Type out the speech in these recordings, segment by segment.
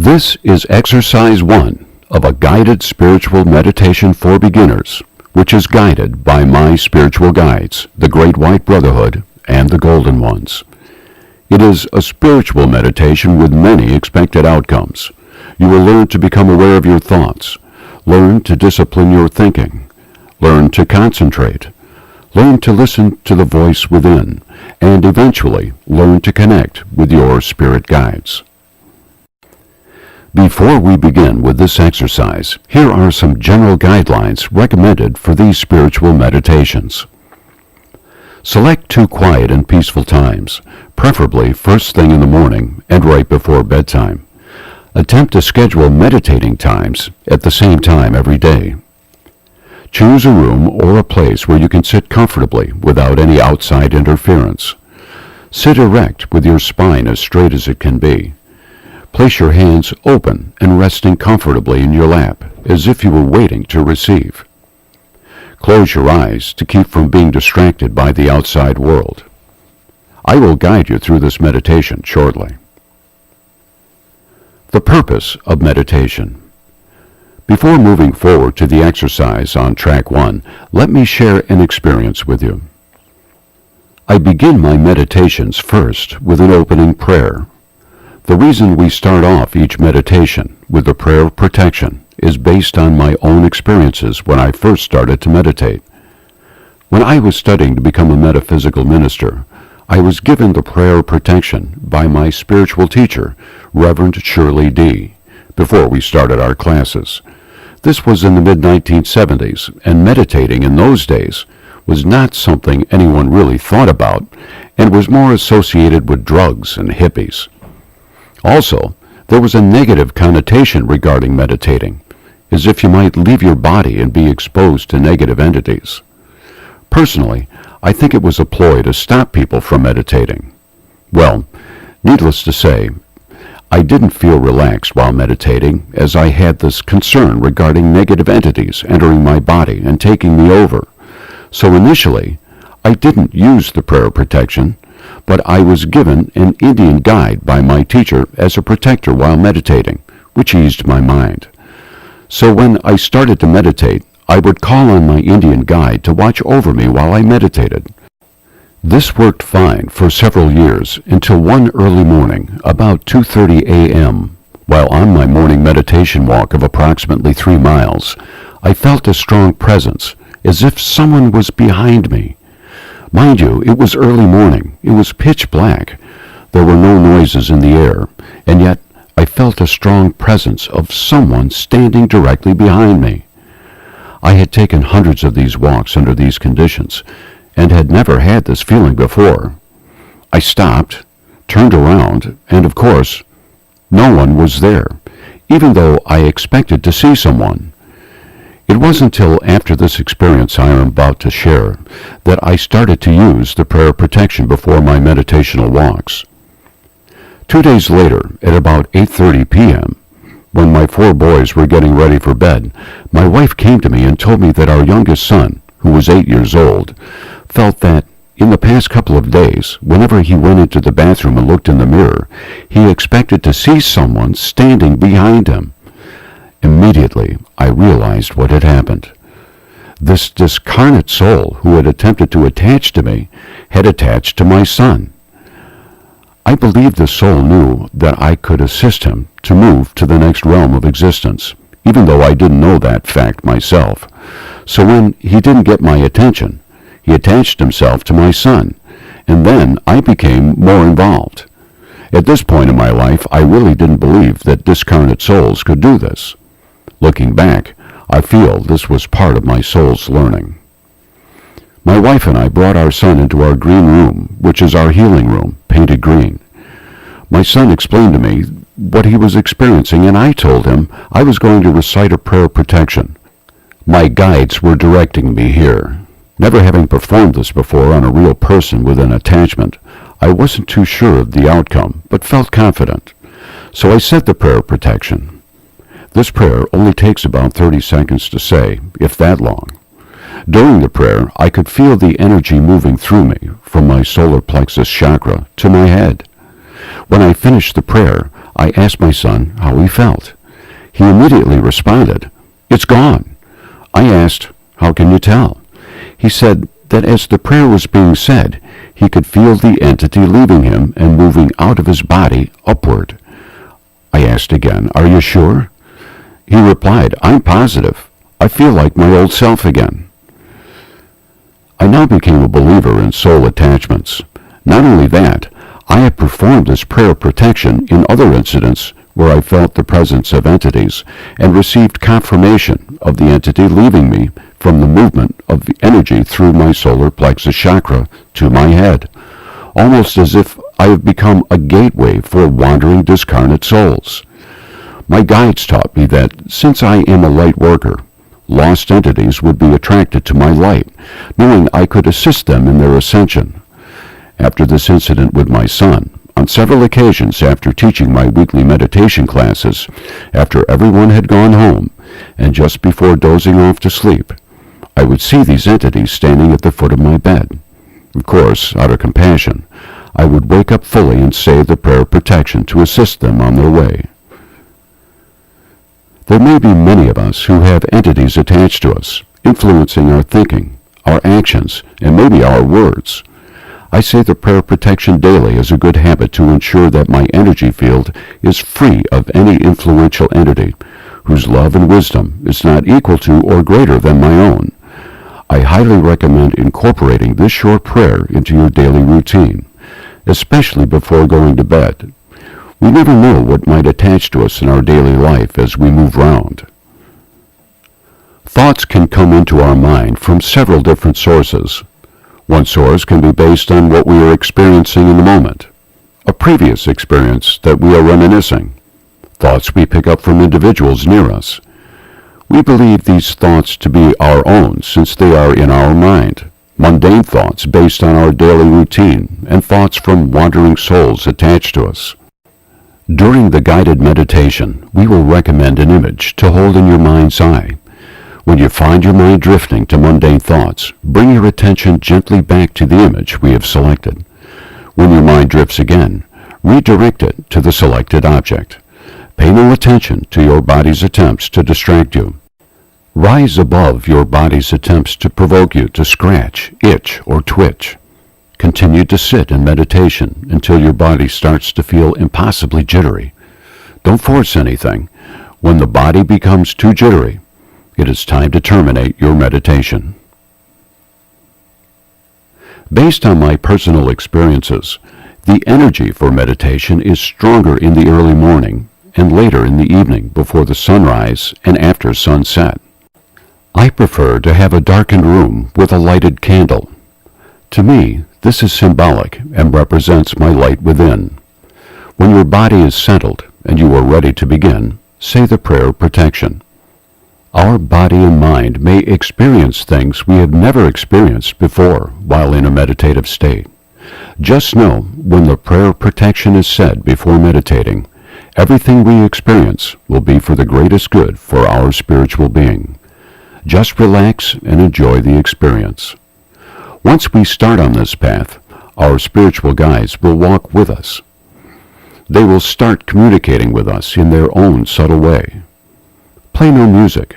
This is Exercise 1 of a guided spiritual meditation for beginners, which is guided by my spiritual guides, the Great White Brotherhood and the Golden Ones. It is a spiritual meditation with many expected outcomes. You will learn to become aware of your thoughts, learn to discipline your thinking, learn to concentrate, learn to listen to the voice within, and eventually learn to connect with your spirit guides. Before we begin with this exercise, here are some general guidelines recommended for these spiritual meditations. Select 2 quiet and peaceful times, preferably first thing in the morning and right before bedtime. Attempt to schedule meditating times at the same time every day. Choose a room or a place where you can sit comfortably without any outside interference. Sit erect with your spine as straight as it can be. Place your hands open and resting comfortably in your lap, as if you were waiting to receive. Close your eyes to keep from being distracted by the outside world. I will guide you through this meditation shortly. The purpose of meditation. Before moving forward to the exercise on track 1, let me share an experience with you. I begin my meditations first with an opening prayer. The reason we start off each meditation with a prayer of protection is based on my own experiences when I first started to meditate. When I was studying to become a metaphysical minister, I was given the prayer of protection by my spiritual teacher, Reverend Shirley D., before we started our classes. This was in the mid-1970s, and meditating in those days was not something anyone really thought about and was more associated with drugs and hippies. Also, there was a negative connotation regarding meditating, as if you might leave your body and be exposed to negative entities. Personally, I think it was a ploy to stop people from meditating. Well, needless to say, I didn't feel relaxed while meditating, as I had this concern regarding negative entities entering my body and taking me over. So initially, I didn't use the prayer of protection, but I was given an Indian guide by my teacher as a protector while meditating, which eased my mind. So when I started to meditate, I would call on my Indian guide to watch over me while I meditated. This worked fine for several years until one early morning, about 2:30 a.m., while on my morning meditation walk of approximately 3 miles, I felt a strong presence, as if someone was behind me. Mind you, it was early morning. It was pitch black. There were no noises in the air, and yet I felt a strong presence of someone standing directly behind me. I had taken hundreds of these walks under these conditions, and had never had this feeling before. I stopped, turned around, and of course, no one was there, even though I expected to see someone. It wasn't until after this experience I am about to share that I started to use the prayer of protection before my meditational walks. 2 days later, at about 8:30 p.m., when my 4 boys were getting ready for bed, my wife came to me and told me that our youngest son, who was 8 years old, felt that in the past couple of days, whenever he went into the bathroom and looked in the mirror, he expected to see someone standing behind him. Immediately, I realized what had happened. This discarnate soul who had attempted to attach to me had attached to my son. I believed the soul knew that I could assist him to move to the next realm of existence, even though I didn't know that fact myself. So when he didn't get my attention, he attached himself to my son, and then I became more involved. At this point in my life, I really didn't believe that discarnate souls could do this. Looking back, I feel this was part of my soul's learning. My wife and I brought our son into our green room, which is our healing room, painted green. My son explained to me what he was experiencing, and I told him I was going to recite a prayer of protection. My guides were directing me here. Never having performed this before on a real person with an attachment, I wasn't too sure of the outcome, but felt confident. So I said the prayer of protection. This prayer only takes about 30 seconds to say, if that long. During the prayer, I could feel the energy moving through me from my solar plexus chakra to my head. When I finished the prayer, I asked my son how he felt. He immediately responded, "It's gone." I asked, "How can you tell?" He said that as the prayer was being said, he could feel the entity leaving him and moving out of his body upward. I asked again, "Are you sure?" He replied, "I'm positive. I feel like my old self again." I now became a believer in soul attachments. Not only that, I have performed this prayer protection in other incidents where I felt the presence of entities and received confirmation of the entity leaving me from the movement of the energy through my solar plexus chakra to my head, almost as if I have become a gateway for wandering discarnate souls. My guides taught me that since I am a light worker, lost entities would be attracted to my light, knowing I could assist them in their ascension. After this incident with my son, on several occasions after teaching my weekly meditation classes, after everyone had gone home, and just before dozing off to sleep, I would see these entities standing at the foot of my bed. Of course, out of compassion, I would wake up fully and say the prayer of protection to assist them on their way. There may be many of us who have entities attached to us, influencing our thinking, our actions, and maybe our words. I say the prayer of protection daily as a good habit to ensure that my energy field is free of any influential entity whose love and wisdom is not equal to or greater than my own. I highly recommend incorporating this short prayer into your daily routine, especially before going to bed. We never know what might attach to us in our daily life as we move round. Thoughts can come into our mind from several different sources. One source can be based on what we are experiencing in the moment, a previous experience that we are reminiscing, thoughts we pick up from individuals near us. We believe these thoughts to be our own since they are in our mind, mundane thoughts based on our daily routine, and thoughts from wandering souls attached to us. During the guided meditation, we will recommend an image to hold in your mind's eye. When you find your mind drifting to mundane thoughts, bring your attention gently back to the image we have selected. When your mind drifts again, redirect it to the selected object. Pay no attention to your body's attempts to distract you. Rise above your body's attempts to provoke you to scratch, itch, or twitch. Continue to sit in meditation until your body starts to feel impossibly jittery. Don't force anything. When the body becomes too jittery, it is time to terminate your meditation. Based on my personal experiences, the energy for meditation is stronger in the early morning and later in the evening before the sunrise and after sunset. I prefer to have a darkened room with a lighted candle. To me, this is symbolic and represents my light within. When your body is settled and you are ready to begin, say the prayer of protection. Our body and mind may experience things we have never experienced before while in a meditative state. Just know when the prayer of protection is said before meditating, everything we experience will be for the greatest good for our spiritual being. Just relax and enjoy the experience. Once we start on this path, our spiritual guides will walk with us. They will start communicating with us in their own subtle way. Play no music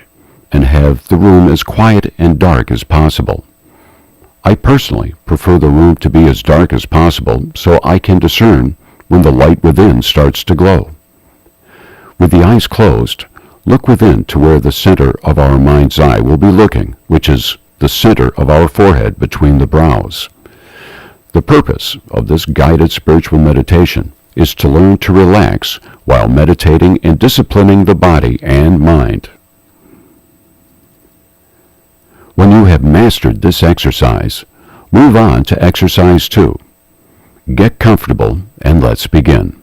and have the room as quiet and dark as possible. I personally prefer the room to be as dark as possible so I can discern when the light within starts to glow. With the eyes closed, look within to where the center of our mind's eye will be looking, which is the center of our forehead between the brows. The purpose of this guided spiritual meditation is to learn to relax while meditating and disciplining the body and mind. When you have mastered this exercise, move on to exercise 2. Get comfortable and let's begin.